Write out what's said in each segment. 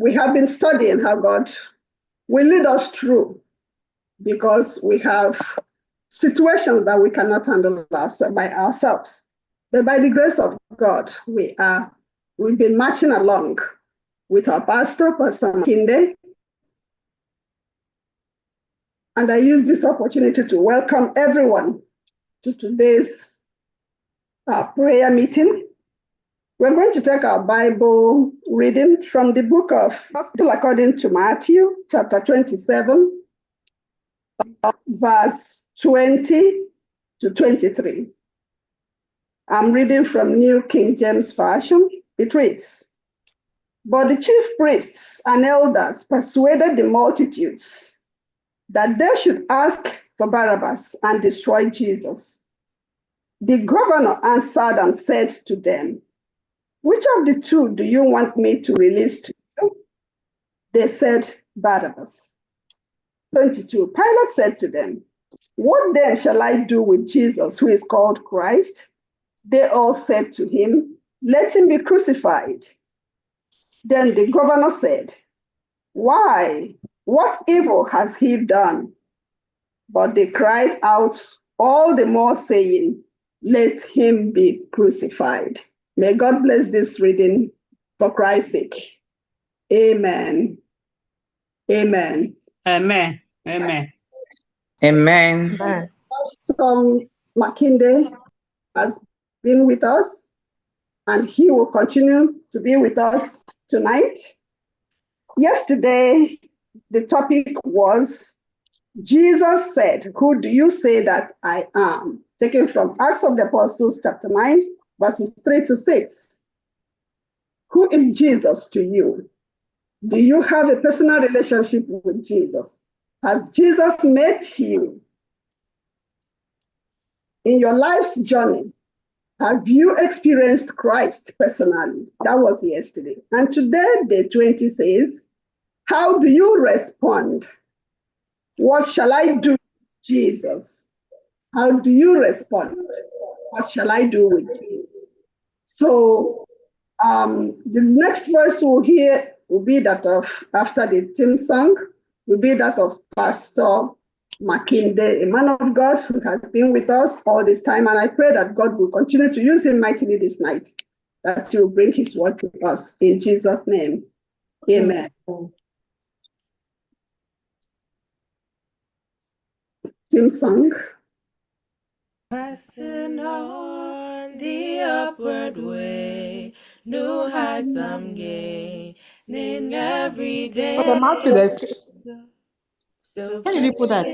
we have been studying how God will lead us through, because we have situations that we cannot handle by ourselves. But by the grace of God, we've been marching along with our pastor, Pastor Makinde. And I use this opportunity to welcome everyone to today's prayer meeting. We're going to take our Bible reading from the book of Gospel according to Matthew, chapter 27, verse 20 to 23. I'm reading from New King James Version. It reads, "But the chief priests and elders persuaded the multitudes that they should ask for Barabbas and destroy Jesus. The governor answered and said to them, 'Which of the two do you want me to release to you?' They said, 'Barabbas.' 22. Pilate said to them, 'What then shall I do with Jesus, who is called Christ?' They all said to him, 'Let him be crucified.' Then the governor said, 'Why? What evil has he done?' But they cried out all the more, saying, 'Let him be crucified.'" May God bless this reading for Christ's sake. Amen. Amen. Amen. Amen. Amen. Pastor Makinde has been with us, and he will continue to be with us tonight. Yesterday, the topic was, Jesus said, "Who do you say that I am?" Taken from Acts of the Apostles, chapter 9, verses 3 to 6. Who is Jesus to you? Do you have a personal relationship with Jesus? Has Jesus met you in your life's journey? Have you experienced Christ personally? That was yesterday. And today, day 20 says, how do you respond? What shall I do, Jesus? How do you respond? What shall I do with you? So the next voice we'll hear will be that of, after the theme song, will be that of Pastor Makinde, a man of God who has been with us all this time. And I pray that God will continue to use him mightily this night, that he will bring his word to us. In Jesus' name, amen. Theme song. Pressing on the upward way, new heights I'm gaining every day. Papa Matthew, Still can you put that?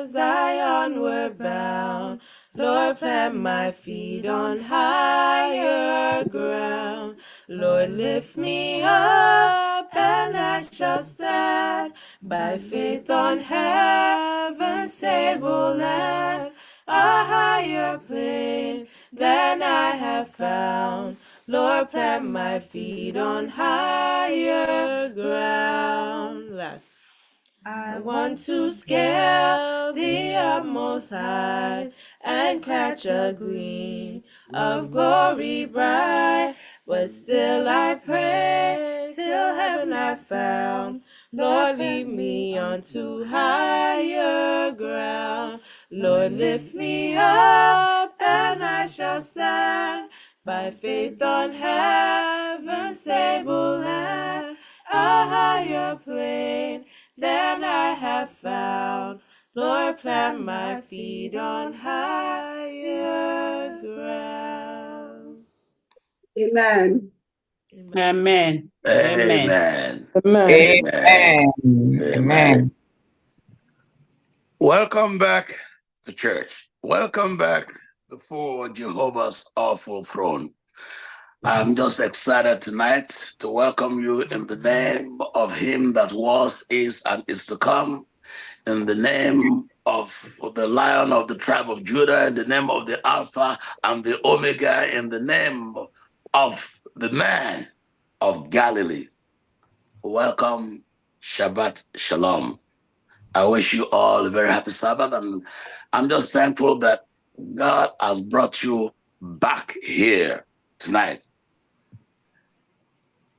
as I onward bound, Lord, plant my feet on higher ground. Lord, lift me up and I shall stand by faith on heaven's tableland, a higher plane than I have found. Lord, plant my feet on higher ground. Last. I want to scale the utmost height and catch a gleam of glory bright. But still I pray till heaven I found. Lord, lead me onto higher ground. Lord, lift me up and I shall stand by faith on heaven's tableland, a higher plane than I have found. Lord, plant my feet on higher ground. Amen. Amen. Amen. Amen. Amen. Amen. Welcome back to church. Welcome back before Jehovah's awful throne. I'm just excited tonight to welcome you in the name of him that was, is, and is to come, in the name of the Lion of the tribe of Judah, in the name of the Alpha and the Omega, in the name of the man of Galilee. Welcome, Shabbat Shalom. I wish you all a very happy Sabbath, and I'm just thankful that God has brought you back here tonight.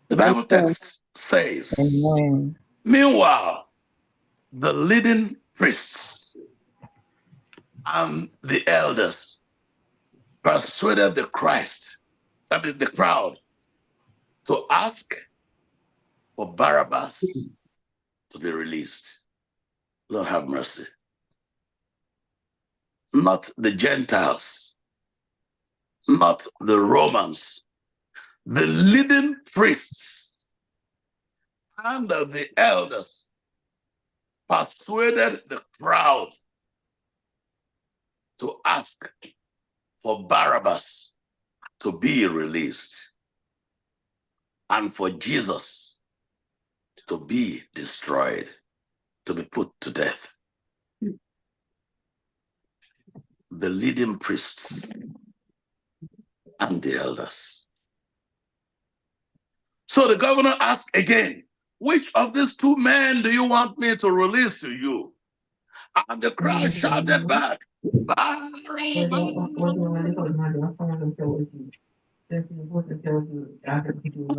The Bible text says, Amen. meanwhile, the leading priests and the elders persuaded the crowd, to ask for Barabbas to be released. Lord have mercy. Not the Gentiles, not the Romans, the leading priests and the elders persuaded the crowd to ask for Barabbas to be released and for Jesus to be destroyed, to be put to death. The leading priests and the elders. So the governor asked again, which of these two men do you want me to release to you? And the crowd shouted back, Barabbas!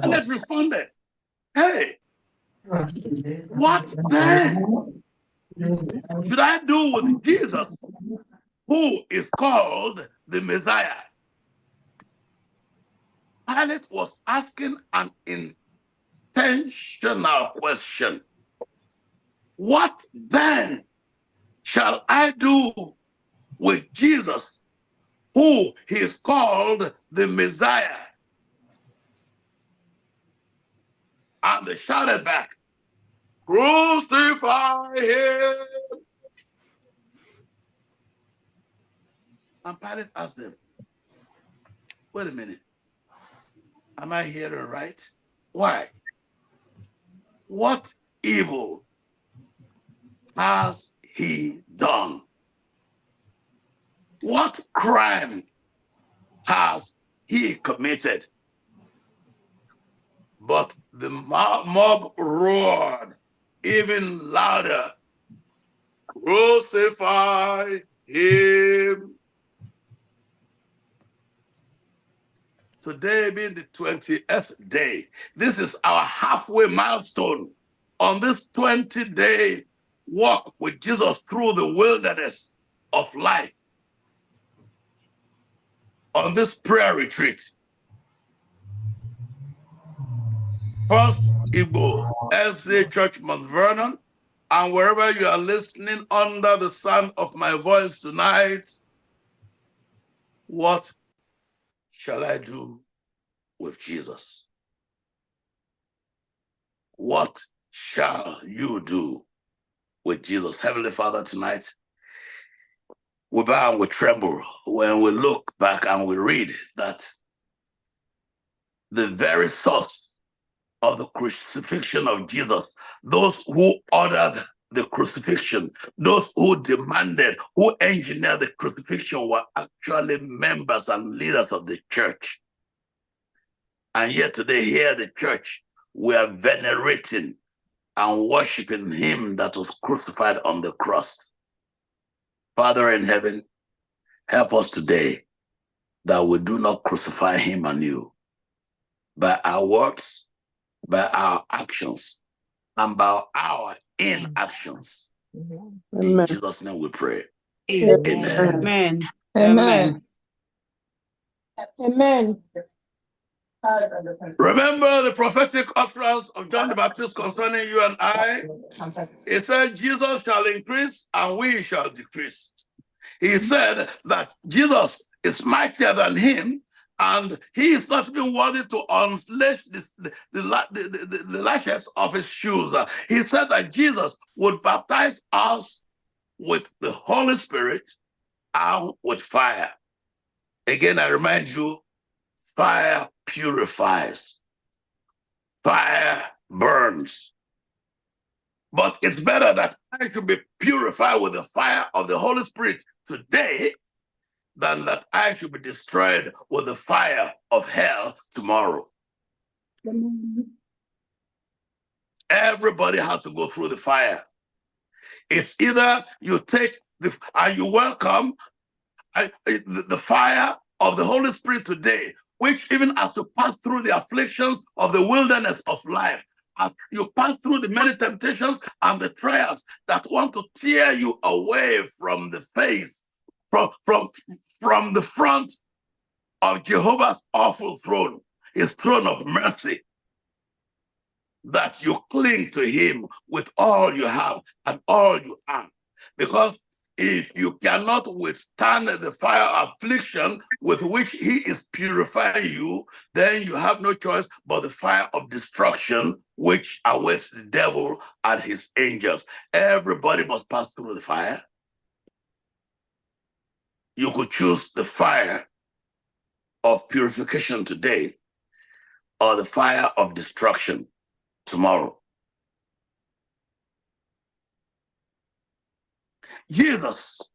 Pilate responded, hey, what then should I do with Jesus, who is called the Messiah? Pilate was asking an intentional question. What then shall I do with Jesus, who is called the Messiah? And they shouted back, crucify him. And Pilate asked them, wait a minute, am I hearing right? Why? What evil has he done? What crime has he committed? But the mob roared even louder, crucify him. Today being the 20th day, this is our halfway milestone on this 20-day walk with Jesus through the wilderness of life. On this prayer retreat, First Igbo SDA Church Mount Vernon, and wherever you are listening under the sound of my voice tonight, what shall I do with Jesus? What shall you do with Jesus? Heavenly Father, tonight, we bow and we tremble when we look back and we read that the very source of the crucifixion of Jesus, those who ordered the crucifixion, those who demanded, who engineered the crucifixion were actually members and leaders of the church. And yet today here at the church, we are venerating and worshiping him that was crucified on the cross. Father in heaven, help us today that we do not crucify him anew by our words, by our actions, and by our inactions. Amen. In Jesus' name we pray. Amen. Amen. Amen. Remember the prophetic utterance of John the Baptist concerning you and I? He said, Jesus shall increase and we shall decrease. He said that Jesus is mightier than him, and he is not even worthy to unlace the lashes of his shoes. He said that Jesus would baptize us with the Holy Spirit and with fire. Again, I remind you, fire purifies. Fire burns. But it's better that I should be purified with the fire of the Holy Spirit today than that I should be destroyed with the fire of hell tomorrow. Everybody has to go through the fire. It's either you take and you welcome the fire of the Holy Spirit today, which even as you pass through the afflictions of the wilderness of life, as you pass through the many temptations and the trials that want to tear you away from the face, from the front of Jehovah's awful throne, his throne of mercy, that you cling to him with all you have and all you are. Because if you cannot withstand the fire of affliction with which he is purifying you, then you have no choice but the fire of destruction which awaits the devil and his angels. Everybody must pass through the fire. You could choose the fire of purification today or the fire of destruction tomorrow. Jesus,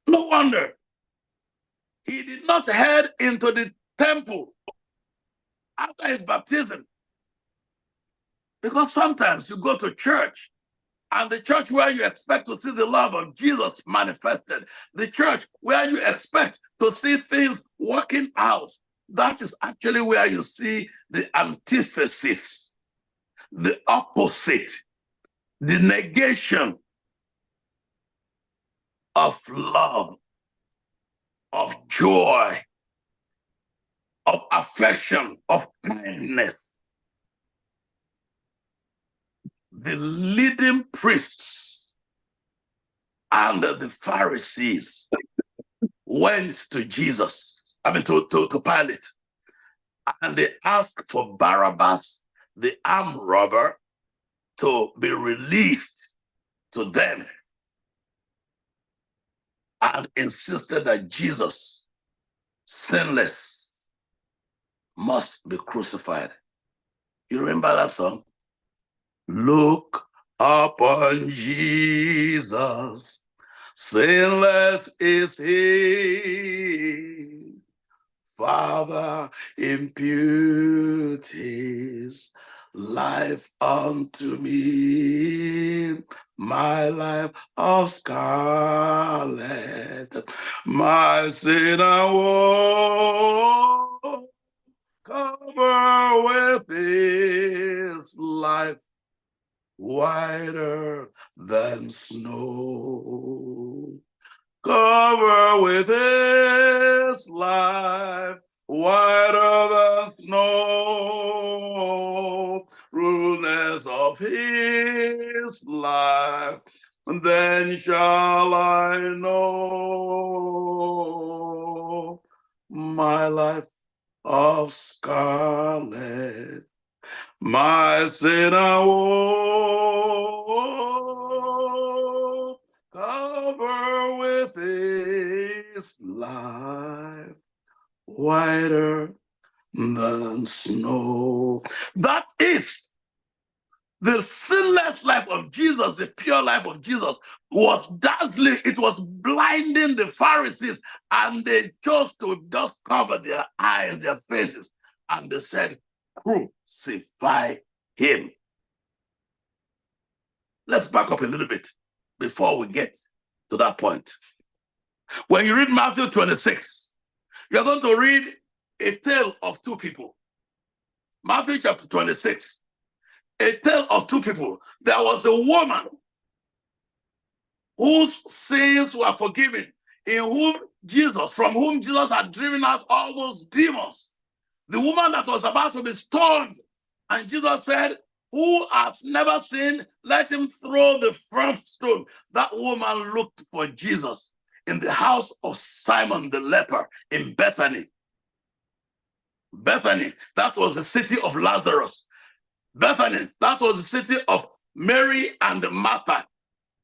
no wonder he did not head into the temple after his baptism, because sometimes you go to church and the church where you expect to see the love of Jesus manifested, the church where you expect to see things working out, that is actually where you see the antithesis, the opposite, the negation of love, of joy, of affection, of kindness. The leading priests and the Pharisees went to Jesus, to Pilate, and they asked for Barabbas, the armed robber, to be released to them, and insisted that Jesus, sinless, must be crucified. You remember that song? Look upon Jesus, sinless is he. Father, impute his life unto me, my life of scarlet, my sinner woe, cover with his life, whiter than snow. Cover with his life, whiter than snow, rudeness of his life, then shall I know my life of scarlet, my sinner woe, cover with his life, whiter than snow. That is the sinless life of Jesus, the pure life of Jesus, was dazzling. It was blinding the Pharisees, and they chose to just cover their eyes, their faces, and they said, crucify him. Let's back up a little bit before we get to that point. When you read Matthew 26, you're going to read a tale of two people. Matthew chapter 26, a tale of two people. There was a woman whose sins were forgiven, from whom Jesus had driven out all those demons. The woman that was about to be stoned. And Jesus said, who has never sinned, let him throw the first stone. That woman looked for Jesus in the house of Simon the leper in Bethany. Bethany, that was the city of Lazarus. Bethany, that was the city of Mary and Martha,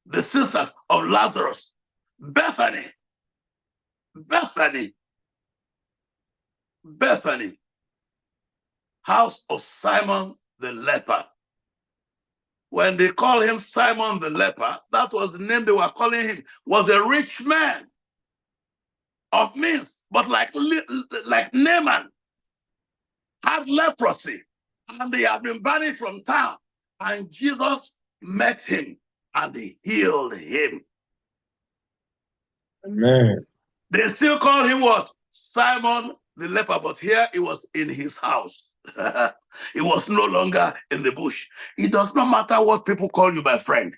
the sisters of Lazarus. Bethany, house of Simon the leper. When they call him Simon the leper, that was the name they were calling him, was a rich man of means, but like Naaman, had leprosy, and they had been banished from town. And Jesus met him and he healed him. Amen. They still call him what? Simon the leper, but here it was in his house. He was no longer in the bush. It does not matter what people call you, my friend.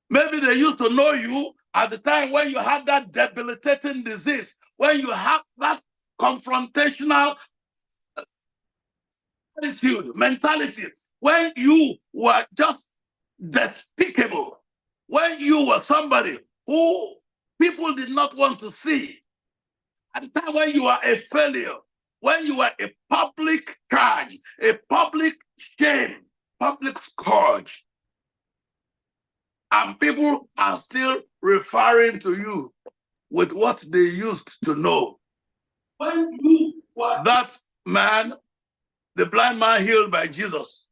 Maybe they used to know you at the time when you had that debilitating disease, when you have that confrontational attitude, mentality, when you were just despicable, when you were somebody who people did not want to see, at the time when you were a failure, when you were a public charge, a public shame, public scourge, and people are still referring to you with what they used to know. When you were that man, the blind man healed by Jesus,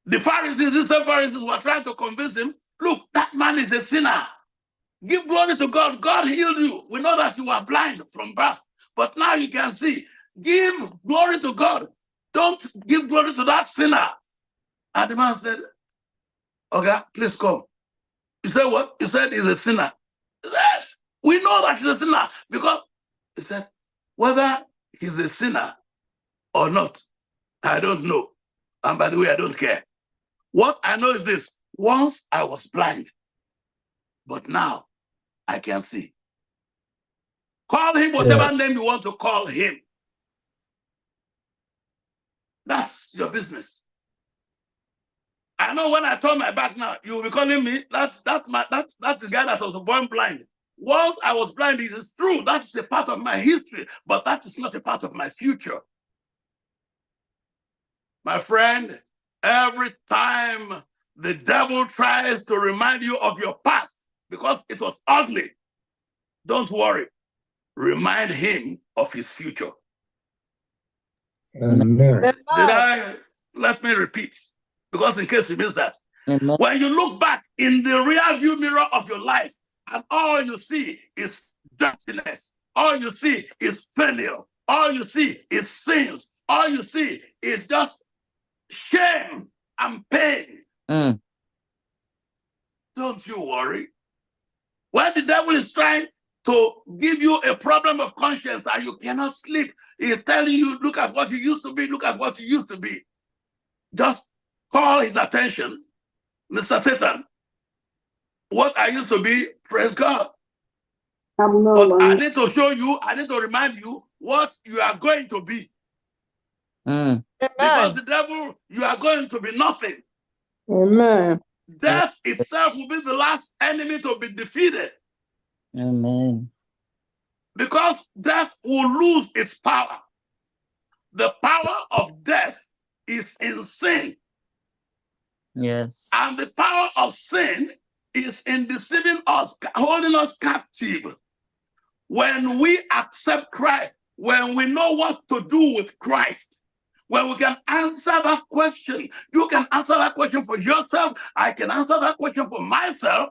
the Pharisees, these same Pharisees were trying to convince him, look, that man is a sinner. Give glory to God. God healed you. We know that you were blind from birth, but now you can see. Give glory to God. Don't give glory to that sinner. And the man said, okay, please come. He said, what? He said he's a sinner. Yes, we know that he's a sinner because he said, whether he's a sinner or not, I don't know. And by the way, I don't care. What I know is this: once I was blind, but now I can see. Call him whatever name you want to call him. That's your business. I know when I turn my back now, you will be calling me, that's the guy that was born blind. Once I was blind, it is true. That's a part of my history, but that is not a part of my future. My friend, every time the devil tries to remind you of your past because it was ugly, don't worry. Remind him of his future. Amen. Let me repeat, because in case you missed that. Amen. When you look back in the rear view mirror of your life and all you see is dirtiness, all you see is failure, all you see is sins, all you see is just shame and pain. Don't you worry. When the devil is trying to give you a problem of conscience and you cannot sleep, he is telling you, look at what you used to be, look at what you used to be. Just call his attention, Mr. Satan. What I used to be, praise God. But I need to show you, I need to remind you what you are going to be. Because the devil, you are going to be nothing. Amen. Death itself will be the last enemy to be defeated. Amen. Because death will lose its power. The power of death is in sin. Yes. And the power of sin is in deceiving us, holding us captive. When we accept Christ, when we know what to do with Christ, when we can answer that question, you can answer that question for yourself, I can answer that question for myself,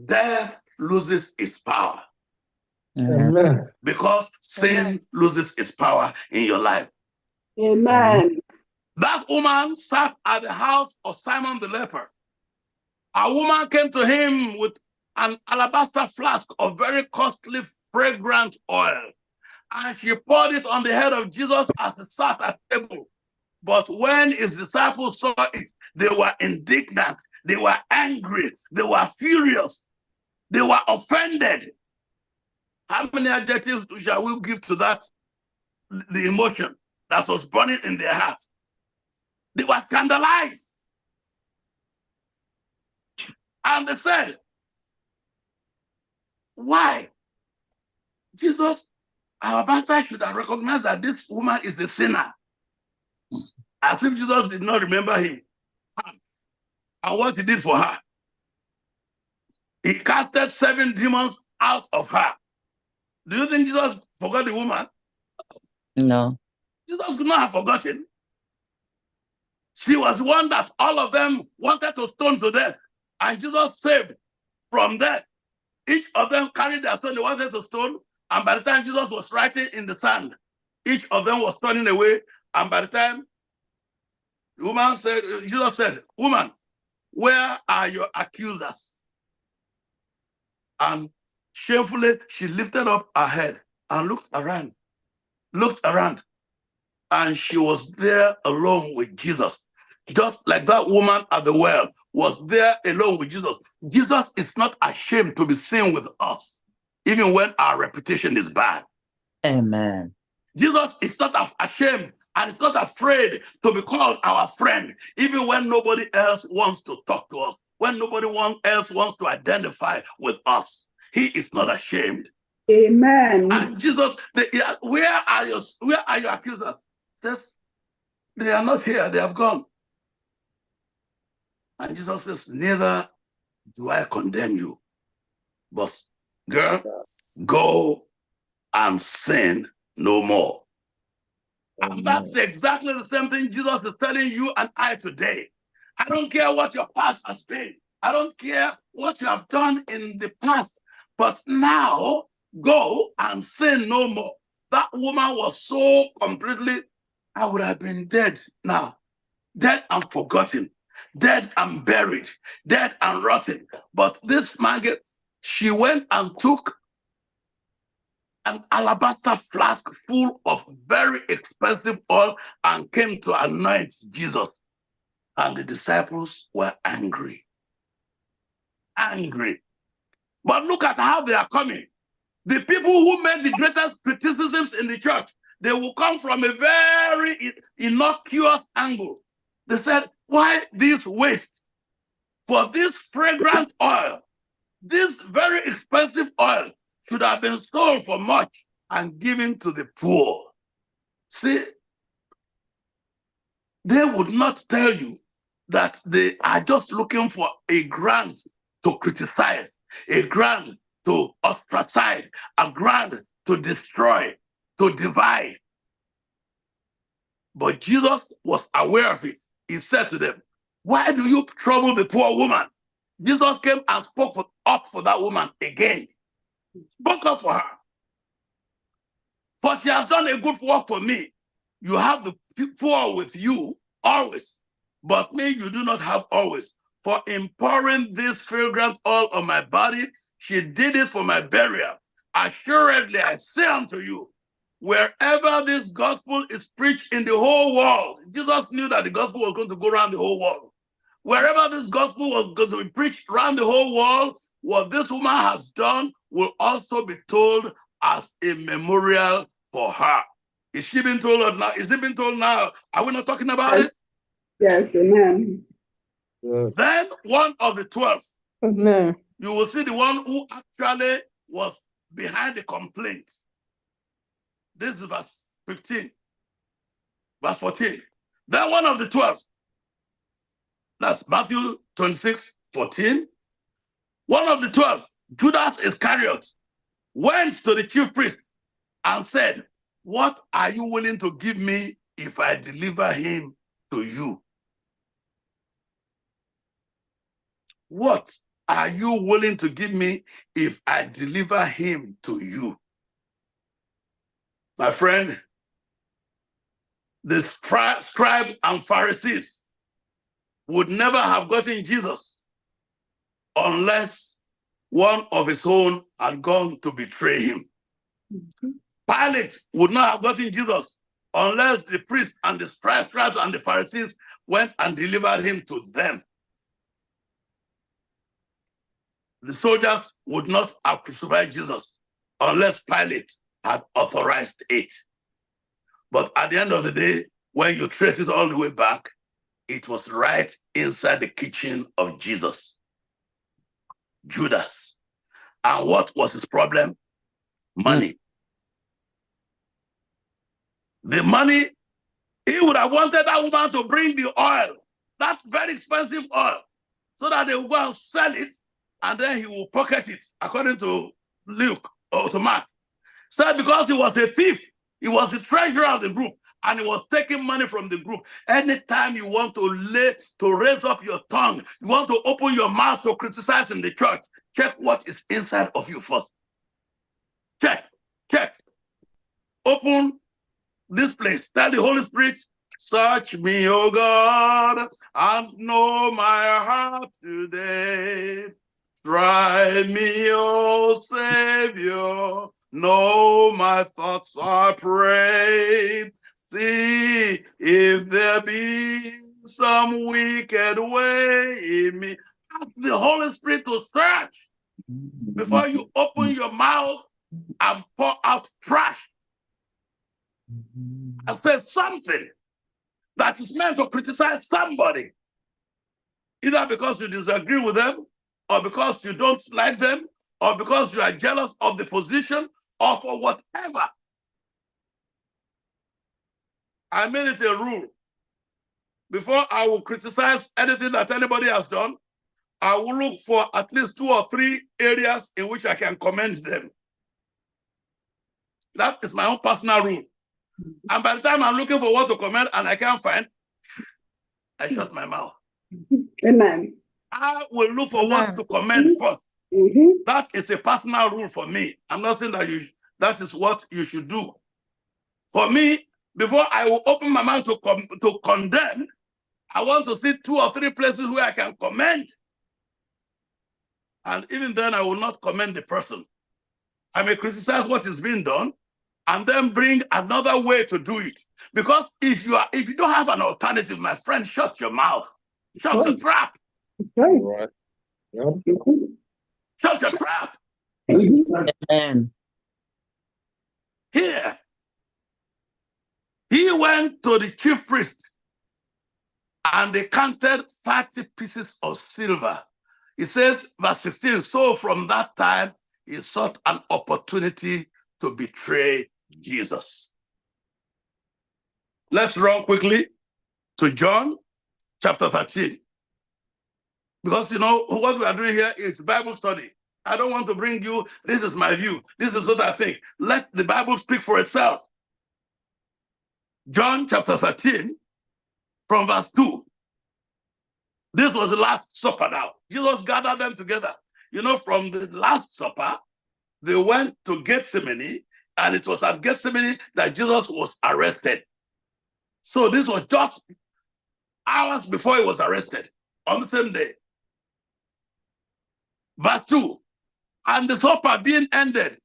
death loses its power. Amen. Because sin loses its power in your life. Amen. That woman sat at the house of Simon the leper. A woman came to him with an alabaster flask of very costly, fragrant oil. And she poured it on the head of Jesus as he sat at table. But when his disciples saw it, they were indignant, they were angry, they were furious, they were offended. How many adjectives shall we give to that? The emotion that was burning in their heart. They were scandalized. And they said, why? Jesus, our master should have recognized that this woman is a sinner. As if Jesus did not remember him and what he did for her. He casted 7 demons out of her. Do you think Jesus forgot the woman? No. Jesus could not have forgotten. She was the one that all of them wanted to stone to death. And Jesus saved from death. Each of them carried their stone they wanted to stone. And by the time Jesus was writing in the sand, each of them was turning away. And by the time the woman said, Jesus said, woman, where are your accusers? And shamefully, she lifted up her head and looked around. and she was there alone with Jesus. Just like that woman at the well was there alone with Jesus. Jesus is not ashamed to be seen with us, even when our reputation is bad. Amen. Jesus is not ashamed and is not afraid to be called our friend, even when nobody else wants to talk to us, when nobody else wants to identify with us. He is not ashamed. Amen. And Jesus, where are your accusers? Says, they are not here, they have gone. And Jesus says, neither do I condemn you. But girl, go and sin no more. And that's exactly the same thing Jesus is telling you and I today. I don't care what your past has been. I don't care what you have done in the past. But now, go and sin no more. That woman was so completely, I would have been dead now. Dead and forgotten. Dead and buried. Dead and rotten. But this Margaret, she went and took an alabaster flask full of very expensive oil and came to anoint Jesus. And the disciples were angry. Angry. But look at how they are coming. The people who made the greatest criticisms in the church, they will come from a very innocuous angle. They said, why this waste? For this fragrant oil, this very expensive oil should have been sold for much and given to the poor. See, they would not tell you that they are just looking for a grant to criticize, a grant to ostracize, a grant to destroy, to divide. But Jesus was aware of it. He said to them, why do you trouble the poor woman? Jesus came and spoke up for that woman again. Spoke up for her. For she has done a good work for me. You have the poor with you always, but me you do not have always. For in pouring this fragrant oil on my body, she did it for my burial. Assuredly, I say unto you, wherever this gospel is preached in the whole world, Jesus knew that the gospel was going to go around the whole world. Wherever this gospel was going to be preached around the whole world, what this woman has done will also be told as a memorial for her. Is she being told now? Is it being told now? Are we not talking about it? Yes, amen. Yes. Then one of the 12, Amen. you will see the one who actually was behind the complaint. This is verse 15, verse 14. Then one of the 12, that's Matthew 26, 14. One of the 12, Judas Iscariot, went to the chief priest and said, what are you willing to give me if I deliver him to you? What are you willing to give me if I deliver him to you? My friend, the scribes and Pharisees would never have gotten Jesus unless one of his own had gone to betray him. Pilate would not have gotten Jesus unless the priests and the scribes and the Pharisees went and delivered him to them. The soldiers would not have crucified Jesus unless Pilate had authorized it. But at the end of the day, when you trace it all the way back, it was right inside the kitchen of Jesus. Judas. And what was his problem? Money. The money, he would have wanted that woman to bring the oil, that very expensive oil, so that they will go and sell it, and then he will pocket it, according to Luke or to Mark. So because he was a thief, he was the treasurer of the group, and he was taking money from the group. Anytime you want to raise up your tongue, you want to open your mouth to criticize in the church, check what is inside of you first. Check. Open this place. Tell the Holy Spirit, search me, O God, and know my heart today. Try me, O Savior, know my thoughts, I pray. See if there be some wicked way in me. Ask the Holy Spirit to search before you open your mouth and pour out trash. I said something that is meant to criticize somebody, either because you disagree with them, or because you don't like them, or because you are jealous of the position, or for whatever. I made it a rule. Before I will criticize anything that anybody has done, I will look for at least 2 or 3 areas in which I can commend them. That is my own personal rule. And by the time I'm looking for what to comment and I can't find, I shut my mouth. Amen. I will look for what to comment first. That is a personal rule for me. I'm not saying that that is what you should do. For me, before I will open my mouth to condemn, I want to see 2 or 3 places where I can commend. And even then, I will not commend the person. I may criticize what is being done and then bring another way to do it. Because if you don't have an alternative, my friend, shut your mouth. Shut the trap. Right. Shut your trap. Amen. Here, he went to the chief priest and they counted 30 pieces of silver. It says, verse 16, so from that time, he sought an opportunity to betray Jesus. Let's run quickly to John chapter 13. Because, you know, what we are doing here is Bible study. I don't want to bring you, this is my view, this is what I think. Let the Bible speak for itself. John chapter 13, from verse 2. This was the Last Supper now. Jesus gathered them together. You know, from the Last Supper, they went to Gethsemane, and it was at Gethsemane that Jesus was arrested. So this was just hours before he was arrested, on the same day. Verse 2, and the supper being ended,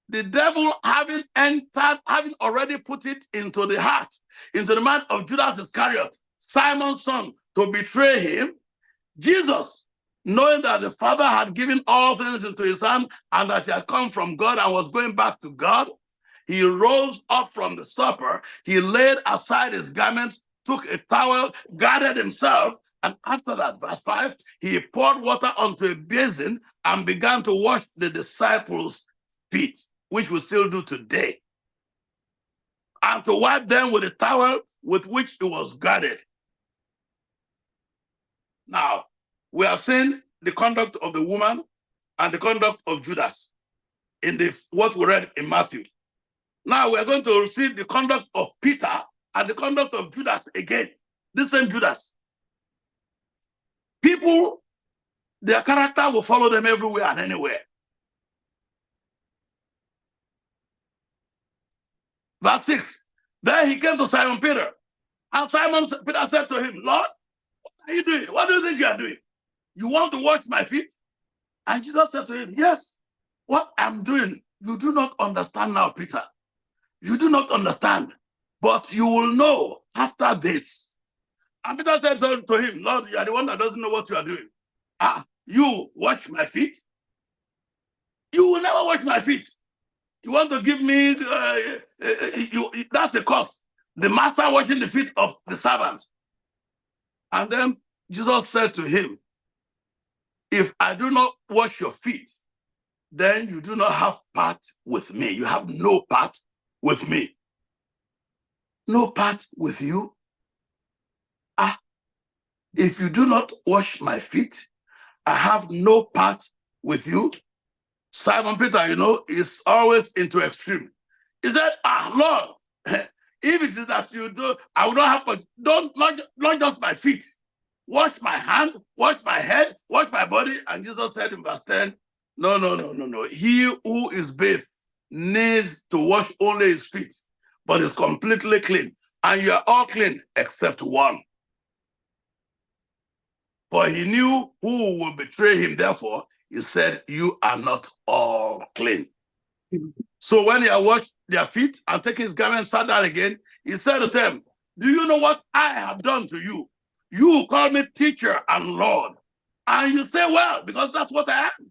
the devil having already put it into the heart, into the mind of Judas Iscariot, Simon's son, to betray him, Jesus, knowing that the Father had given all things into his hand and that he had come from God and was going back to God, he rose up from the supper, he laid aside his garments, took a towel, gathered himself, and after that, verse 5, he poured water onto a basin and began to wash the disciples' feet, which we still do today, and to wipe them with a towel with which it was girded. Now, we have seen the conduct of the woman and the conduct of Judas in what we read in Matthew. Now we're going to see the conduct of Peter and the conduct of Judas again, the same Judas. People, their character will follow them everywhere and anywhere. Verse 6, then he came to Simon Peter, and Peter said to him, Lord, what are you doing? What do you think you are doing? You want to wash my feet? And Jesus said to him, yes, what I'm doing, you do not understand now, Peter. You do not understand, but you will know after this. And Peter said to him, Lord, you are the one that doesn't know what you are doing. You wash my feet? You will never wash my feet. You want to give me, that's the cost. The master washing the feet of the servant. And then Jesus said to him, if I do not wash your feet, then you do not have part with me. You have no part with me. No part with you? If you do not wash my feet, I have no part with you. Simon Peter, you know, is always into extreme. He said, Lord, if it is that you do, I will not have, but not just my feet. Wash my hand, wash my head, wash my body. And Jesus said in verse 10, no. He who is bathed needs to wash only his feet, but is completely clean. And you are all clean except one. For he knew who will betray him. Therefore, he said, you are not all clean. So when he had washed their feet and taken his garment, sat down again, He said to them, do you know what I have done to you? You call me teacher and Lord. And you say, well, because that's what I am.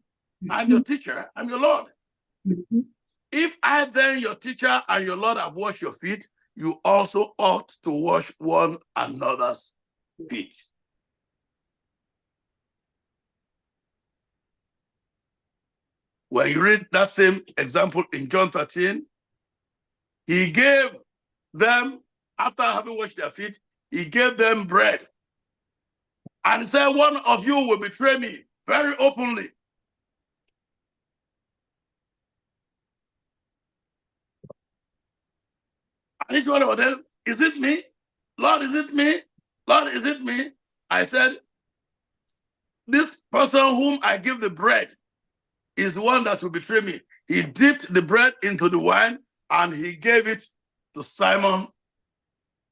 I'm your teacher, I'm your Lord. If I then, your teacher and your Lord, have washed your feet, you also ought to wash one another's feet. When you read that same example in John 13, he gave them, after having washed their feet, he gave them bread. And he said, one of you will betray me very openly. And each one of them, is it me? Lord, is it me? Lord, is it me? I said, this person whom I give the bread is the one that will betray me. He dipped the bread into the wine and he gave it to Simon,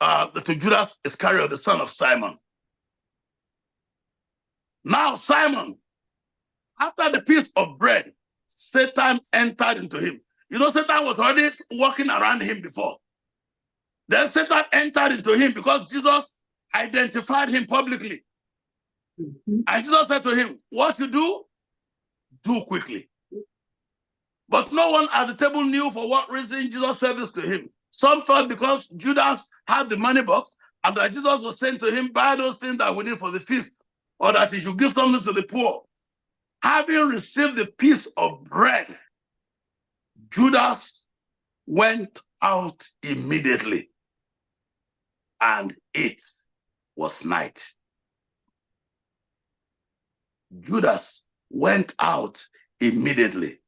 to Judas Iscariot, the son of Simon. Now Simon, after the piece of bread, Satan entered into him. You know, Satan was already walking around him before. Then Satan entered into him because Jesus identified him publicly. And Jesus said to him, what you do, do quickly. But no one at the table knew for what reason Jesus said this to him. Some thought because Judas had the money box and that Jesus was saying to him, buy those things that we need for the feast, or that he should give something to the poor. Having received the piece of bread, Judas went out immediately, and it was night. Judas went out immediately,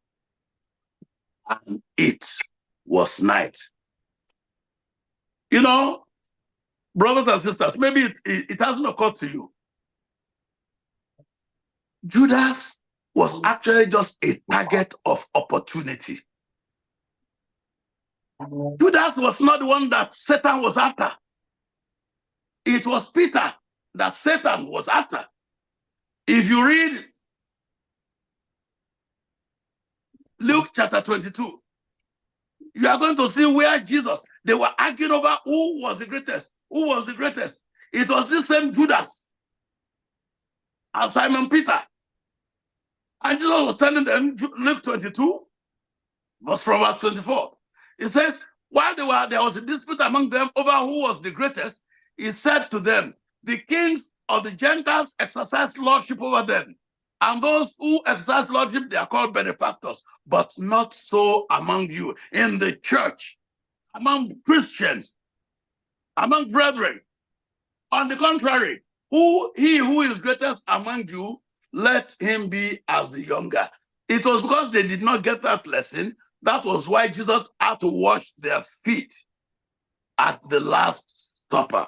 and it was night. You know, brothers and sisters, maybe it hasn't occurred to you. Judas was actually just a target of opportunity. Judas was not the one that Satan was after. It was Peter that Satan was after. If you read Luke chapter 22, you are going to see where Jesus, they were arguing over who was the greatest. Who was the greatest? It was this same Judas and Simon Peter. And Jesus was telling them, Luke 22, from verse 24. It says, while there was a dispute among them over who was the greatest, he said to them, the kings of the Gentiles exercise lordship over them, and those who exercise lordship, they are called benefactors, but not so among you. In the church, among Christians, among brethren. On the contrary, he who is greatest among you, let him be as the younger. It was because they did not get that lesson. That was why Jesus had to wash their feet at the Last Supper.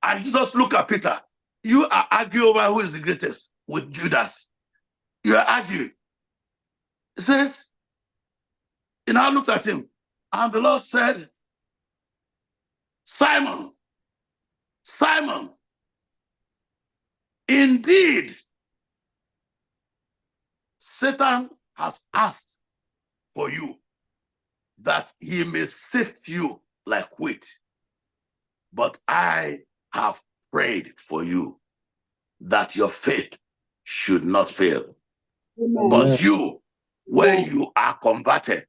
And Jesus looked at Peter. You are arguing over who is the greatest with Judas. You are arguing. He says, he now looked at him, and the Lord said, Simon, Simon, indeed, Satan has asked for you that he may sift you like wheat, but I have prayed for you that your faith should not fail. Amen. But you, when you are converted,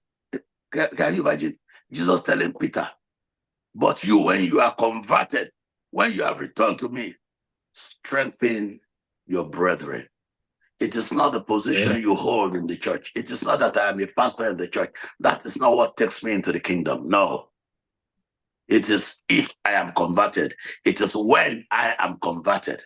can you imagine Jesus telling Peter, but you, when you are converted, when you have returned to me, strengthen your brethren. It is not the position you hold in the church. It is not that I am a pastor in the church. That is not what takes me into the kingdom. No. It is if I am converted. It is when I am converted.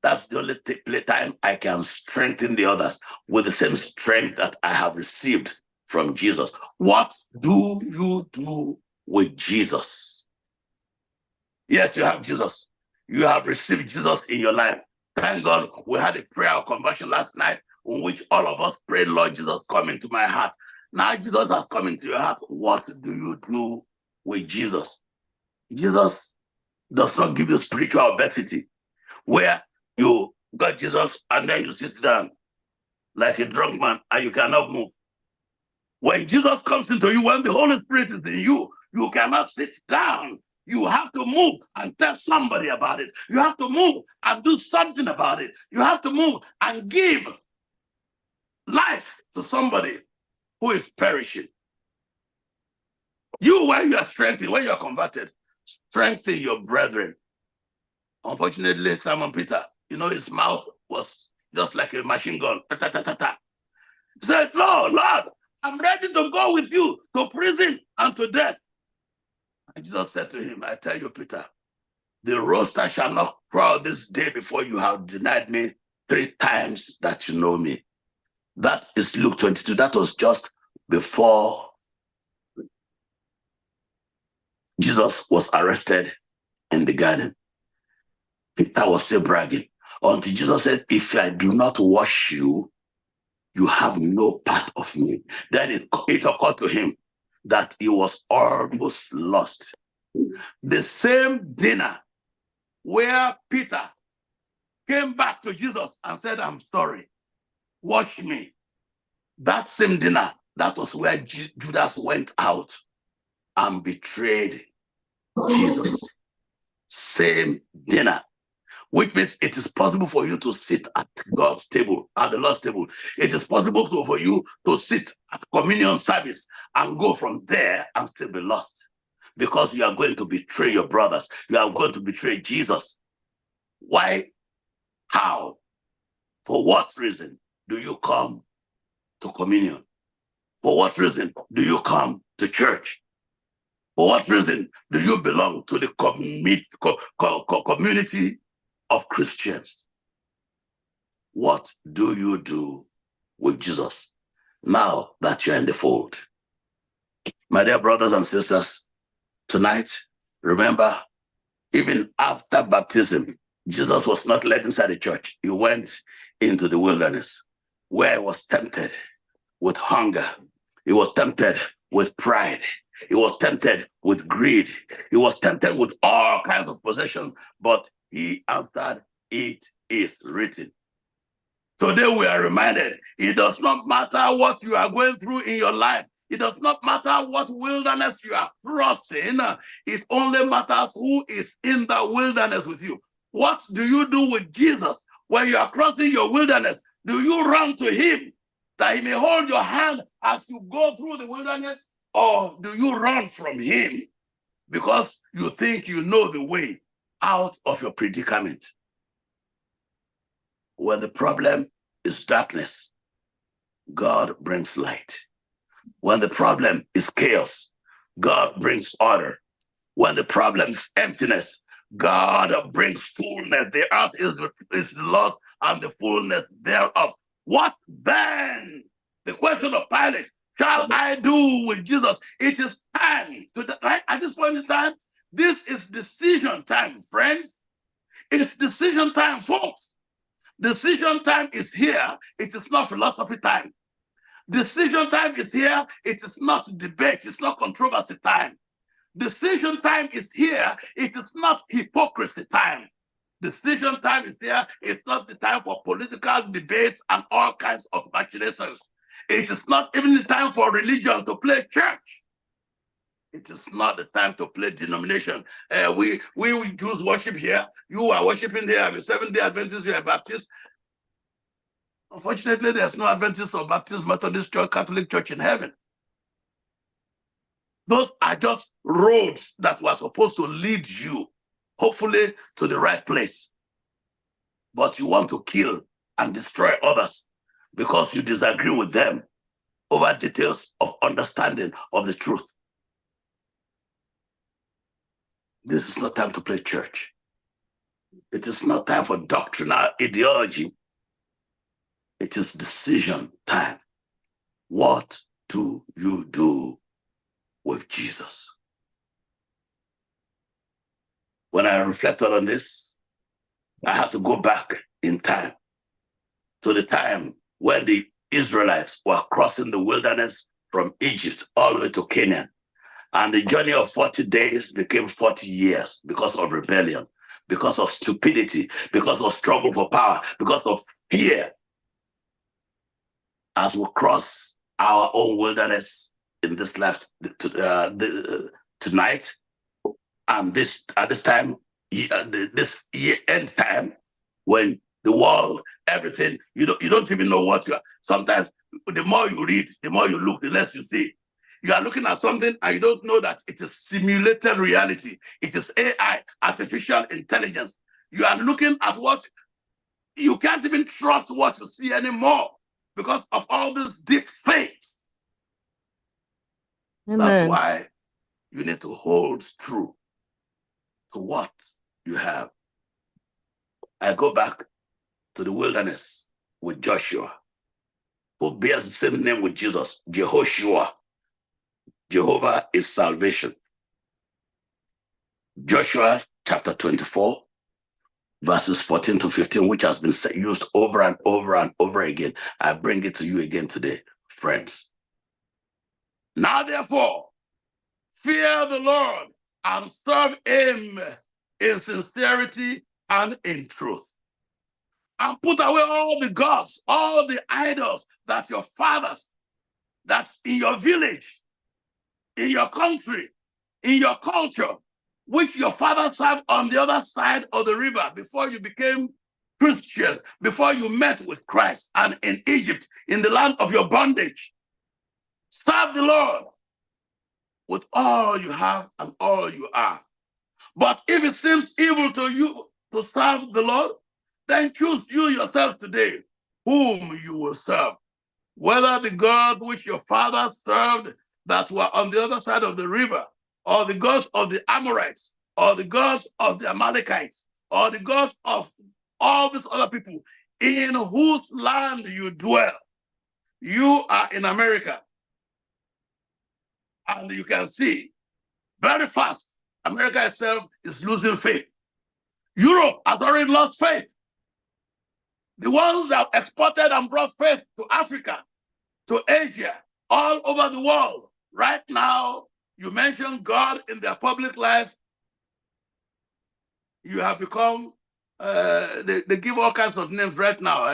That's the only time I can strengthen the others with the same strength that I have received from Jesus. What do you do with Jesus? Yes, you have Jesus. You have received Jesus in your life. Thank God we had a prayer of conversion last night in which all of us prayed, Lord Jesus, come into my heart. Now Jesus has come into your heart. What do you do with Jesus? Jesus does not give you spiritual obesity where you got Jesus and then you sit down like a drunk man and you cannot move. When Jesus comes into you, when the Holy Spirit is in you, you cannot sit down. You have to move and tell somebody about it. You have to move and do something about it. You have to move and give life to somebody who is perishing. You, when you are strengthened, when you are converted, strengthen your brethren. Unfortunately, Simon Peter, his mouth was just like a machine gun. Ta, ta, ta, ta, ta. He said, no, Lord, I'm ready to go with you to prison and to death. And Jesus said to him, I tell you, Peter, the rooster shall not crow this day before you have denied me 3 times that you know me. That is Luke 22. That was just before Jesus was arrested in the garden. Peter was still bragging until Jesus said, if I do not wash you, you have no part of me. Then it occurred to him that he was almost lost. The same dinner where Peter came back to Jesus and said, I'm sorry, wash me. That same dinner, that was where Judas went out and betrayed Jesus. Same dinner. Which means it is possible for you to sit at God's table, at the Lord's table. It is possible for you to sit at communion service and go from there and still be lost. Because you are going to betray your brothers. You are going to betray Jesus. Why? How? For what reason do you come to communion? For what reason do you come to church? For what reason do you belong to the community of Christians? What do you do with Jesus now that you're in the fold? My dear brothers and sisters, tonight, remember, even after baptism, Jesus was not let inside the church. He went into the wilderness where he was tempted with hunger. He was tempted with pride. He was tempted with greed. He was tempted with all kinds of possessions, but he answered, it is written. Today we are reminded, it does not matter what you are going through in your life. It does not matter what wilderness you are crossing. It only matters who is in the wilderness with you. What do you do with Jesus when you are crossing your wilderness? Do you run to him that he may hold your hand as you go through the wilderness? Or do you run from him because you think you know the way out of your predicament? When the problem is darkness, God brings light. When the problem is chaos, God brings order. When the problem is emptiness, God brings fullness. The earth is the Lord and the fullness thereof. What then? The question of Pilate, shall I do with Jesus? It is time right at this point in time. This is decision time, friends. It's decision time, folks. Decision time is here. It is not philosophy time. Decision time is here. It is not debate. It's not controversy time. Decision time is here. It is not hypocrisy time. Decision time is here. It's not the time for political debates and all kinds of machinations. It is not even the time for religion to play church. It is not the time to play denomination. We Jews worship here. You are worshiping there. I'm a Seventh-day Adventist. You are Baptist. Unfortunately, there's no Adventist or Baptist, Methodist Church, Catholic Church in heaven. Those are just roads that were supposed to lead you, hopefully, to the right place. But you want to kill and destroy others because you disagree with them over details of understanding of the truth. This is not time to play church. It is not time for doctrinal ideology. It is decision time. What do you do with Jesus? When I reflected on this, I had to go back in time to the time when the Israelites were crossing the wilderness from Egypt all the way to Canaan. And the journey of 40 days became 40 years because of rebellion, because of stupidity, because of struggle for power, because of fear. As we cross our own wilderness in this tonight, and this at this time, this year end time, when the world, everything, you don't even know what you are. Sometimes the more you read, the more you look, the less you see. You are looking at something and you don't know that it is simulated reality. It is AI, artificial intelligence. You are looking at what you can't even trust what you see anymore because of all these deep fakes. That's why you need to hold true to what you have. I go back to the wilderness with Joshua, who bears the same name with Jesus, Jehoshua. Jehovah is salvation. Joshua chapter 24, verses 14 to 15, which has been used over and over and over again. I bring it to you again today, friends. Now, therefore, fear the Lord and serve him in sincerity and in truth. And put away all the gods, all the idols that your fathers, that's in your village, in your country, in your culture, which your father served on the other side of the river before you became Christians, before you met with Christ, and in Egypt, in the land of your bondage. Serve the Lord with all you have and all you are. But if it seems evil to you to serve the Lord, then choose you yourself today whom you will serve. Whether the gods which your fathers served that were on the other side of the river, or the gods of the Amorites, or the gods of the Amalekites, or the gods of all these other people in whose land you dwell. You are in America, and you can see very fast, America itself is losing faith. Europe has already lost faith. The ones that exported and brought faith to Africa, to Asia, all over the world, right now, you mention God in their public life, you have become, they give all kinds of names right now.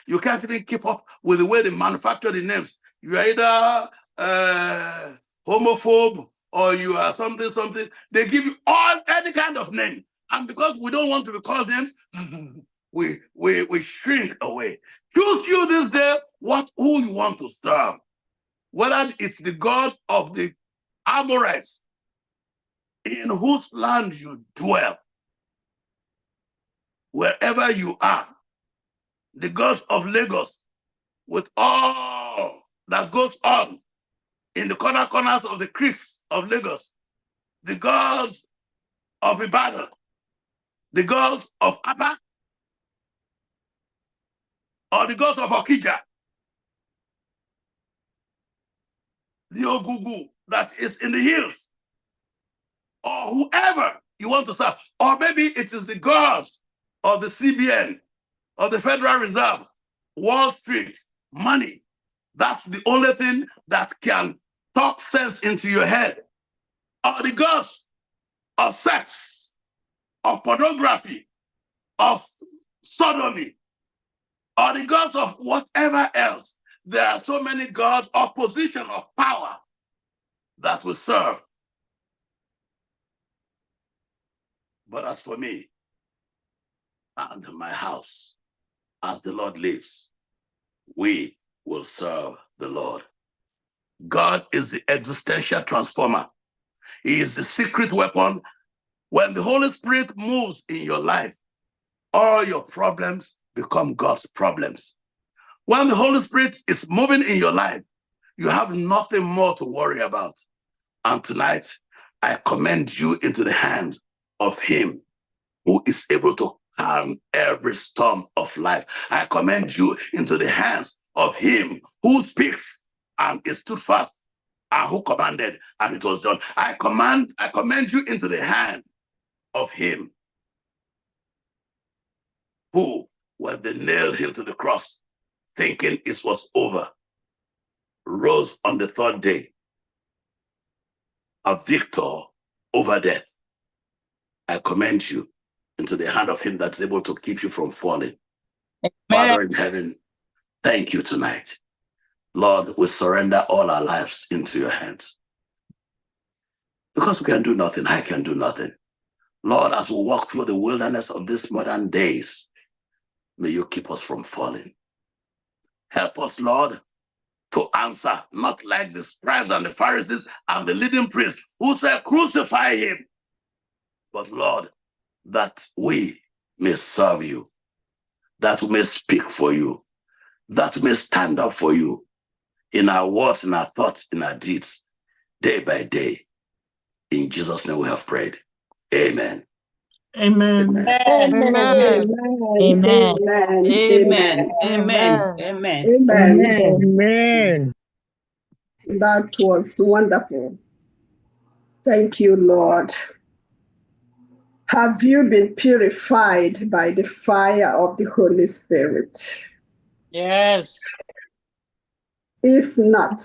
You can't even keep up with the way they manufacture the names. You are either homophobe or you are something. They give you any kind of name. And because we don't want to be called names, we shrink away. Choose you this day who you want to serve. Whether it's the God of the Amorites, in whose land you dwell, wherever you are, the gods of Lagos, with all that goes on in the corners of the creeks of Lagos, the gods of Ibadan, the gods of Aba, or the gods of Okija, the Ogugu that is in the hills, or whoever you want to serve, or maybe it is the gods of the CBN, of the Federal Reserve, Wall Street, money. That's the only thing that can talk sense into your head. Or the gods of sex, of pornography, of sodomy, or the gods of whatever else. There are so many gods of position of power that will serve. But as for me and my house, as the Lord lives, we will serve the Lord. God is the existential transformer. He is the secret weapon. When the Holy Spirit moves in your life, all your problems become God's problems. When the Holy Spirit is moving in your life, you have nothing more to worry about. And tonight, I commend you into the hands of Him who is able to calm every storm of life. I commend you into the hands of Him who speaks and is stood fast, and who commanded and it was done. I commend you into the hand of Him who, when they nailed Him to the cross, thinking it was over, rose on the third day, a victor over death. I commend you into the hand of Him that's able to keep you from falling. Amen. Father in heaven, thank you tonight. Lord, we surrender all our lives into your hands. Because we can do nothing, I can do nothing. Lord, as we walk through the wilderness of these modern days, may you keep us from falling. Help us, Lord, to answer, not like the scribes and the Pharisees and the leading priests who said, crucify him. But Lord, that we may serve you, that we may speak for you, that we may stand up for you in our words, in our thoughts, in our deeds, day by day. In Jesus' name we have prayed. Amen. Amen. Amen. Amen. Amen. Amen. Amen. Amen. Amen. Amen. That was wonderful. Thank you, Lord. Have you been purified by the fire of the Holy Spirit? Yes. If not,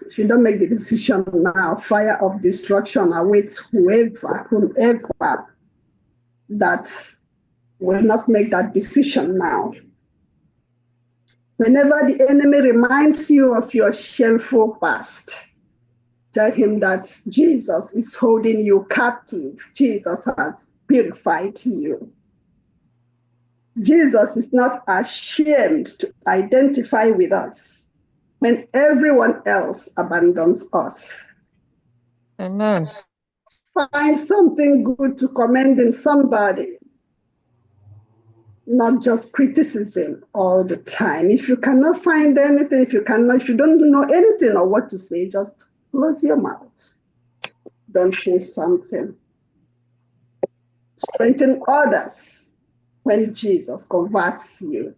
if you don't make the decision now, fire of destruction awaits whomever that will not make that decision now. Whenever the enemy reminds you of your shameful past, tell him that Jesus is holding you captive. Jesus has purified you. Jesus is not ashamed to identify with us when everyone else abandons us. Amen. Find something good to commend in somebody, not just criticism all the time. If you cannot find anything, if you don't know anything or what to say, just close your mouth. Don't say something. Strengthen others when Jesus converts you.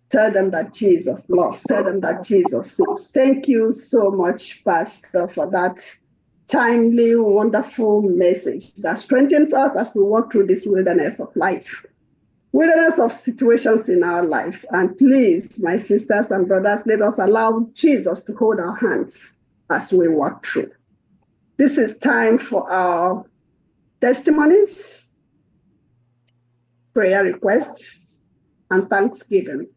Tell them that Jesus loves. Tell them that Jesus saves. Thank you so much, Pastor, for that timely, wonderful message that strengthens us as we walk through this wilderness of life, wilderness of situations in our lives. And please, my sisters and brothers, let us allow Jesus to hold our hands as we walk through. This is time for our testimonies, prayer requests, and thanksgiving.